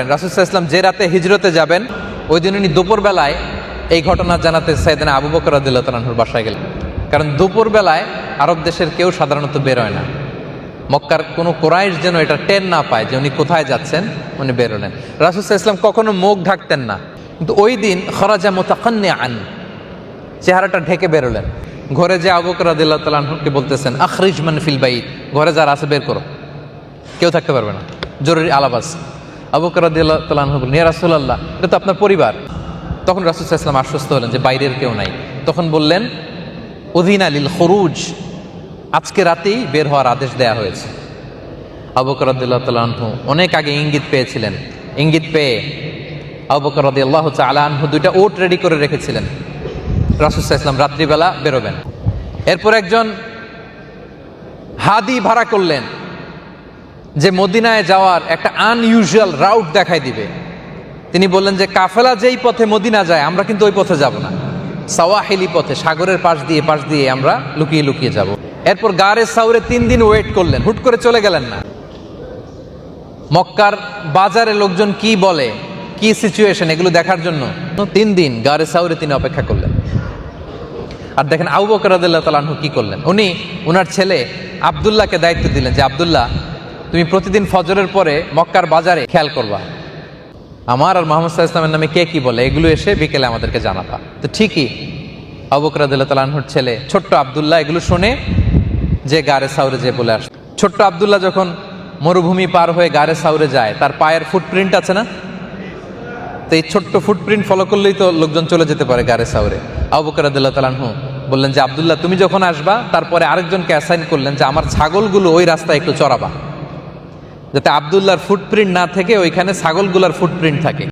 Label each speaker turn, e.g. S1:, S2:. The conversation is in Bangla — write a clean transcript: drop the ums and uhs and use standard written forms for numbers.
S1: রাসূল সাল্লাল্লাহু আলাইহি ওয়াসাল্লাম যে রাতে হিজরতে যাবেন ওই দিন উনি দুপুরবেলায় এই ঘটনা জানাতে সাইয়েদনা আবু বকর রাদিয়াল্লাহু তাআলা আনহুর বাসায় গেলেন। কারণ দুপুরবেলায় আরব দেশের কেউ সাধারণত বেরোয় না। মক্কার কোনো কুরাইশ যেন এটা টের না পায় যে উনি কোথায় যাচ্ছেন, উনি বেরোলেন। রাসূল সাল্লাল্লাহু আলাইহি ওয়াসাল্লাম কখনো মুখ ঢাকতেন না, কিন্তু ওই দিন খরাজা মুতাকান্নিআন, চেহারাটা ঢেকে বেরোলেন। ঘরে যে আবু বকর রাদিয়াল্লাহু তাআলা আনহুকে বলতেছেন, আখরিজ মান ফিল বাইত, ঘরে যারা আছে বের করো, কেউ থাকতে পারবে না, জরুরি আলাপ আছে। আবু বকর রাদিয়াল্লাহু তাআলা আনহু বললেন, ইয়া রাসূলুল্লাহ, এটা তো আপনার পরিবার। তখন রাসূল সাল্লাল্লাহু আলাইহি ওয়াসাল্লাম আশ্বস্ত হলেন যে বাইরের কেউ নাই। তখন বললেন, উযিনা লিল খুরুজ, আজকে রাতেই বের হওয়ার আদেশ দেয়া হয়েছে। আবু বকর রাদিয়াল্লাহু তাআলা আনহু অনেক আগে ইঙ্গিত পেয়েছিলেন। ইঙ্গিত পেয়ে আবু বকর রাদিয়াল্লাহু তাআলা আনহু দুইটা ওট রেডি করে রেখেছিলেন। রাসূল সাল্লাল্লাহু আলাইহি ওয়াসাল্লাম রাত্রিবেলা বেরোবেন। এরপর একজন হাদি ভাড়া করলেন যে মদিনায় যাওয়ার একটা আনইউজুয়াল রাউট দেখাই দিবে। তিনি বললেন যে কাফেলা যেই পথে মদিনা যায় আমরা কিন্তু ওই পথে যাব না, সাওয়াহিলি পথে, সাগরের পাশ দিয়ে আমরা লুকিয়ে লুকিয়ে যাব। এরপর গারে সাউরে 3 দিন ওয়েট করলেন, হুট করে চলে গেলেন না। মক্কার বাজারে লোকজন কি বলে, কি সিচুয়েশন, এগুলো দেখার জন্য 3 দিন গারে সাউরে তিনি অপেক্ষা করলেন। আর দেখেন আবু বকর রাদিয়াল্লাহু তাআলা আনহু কি করলেন, উনি ওনার ছেলে আব্দুল্লাহকে দায়িত্ব দিলেন যে আব্দুল্লাহ, তুমি প্রতিদিন ফজরের পরে মক্কার বাজারে খেয়াল করবা, আমার আর মুহাম্মদ সাল্লাল্লাহু আলাইহি ওয়াসাল্লামের নামে কে কি বলে এগুলো এসে বিকেলে আমাদেরকে জানাবা। তো ঠিকই আবু বকর রাদিয়াল্লাহু তাআলা আনহুর ছেলে ছোট্ট আব্দুল্লাহ এগুলো শুনে যে গারে সাউরে যে বলে আসে। ছোট্ট আব্দুল্লাহ যখন মরুভূমি পার হয়ে গারে সাউরে যায়, তার পায়ের ফুটপ্রিন্ট আছে না, তো এই ছোট্ট ফুটপ্রিন্ট ফলো করলেই তো লোকজন চলে যেতে পারে গারে সাউরে। আবু বকর রাদিয়াল্লাহু তাআলা আনহু বললেন যে আব্দুল্লাহ, তুমি যখন আসবা তারপরে আরেকজনকে অ্যাসাইন করলেন যে আমার ছাগলগুলো ওই রাস্তায় একটু চড়াবা, যাতে আব্দুল্লাহর ফুটপ্রিন্ট না থেকে ওইখানে ছাগলগুলোর ফুটপ্রিন্ট থাকে।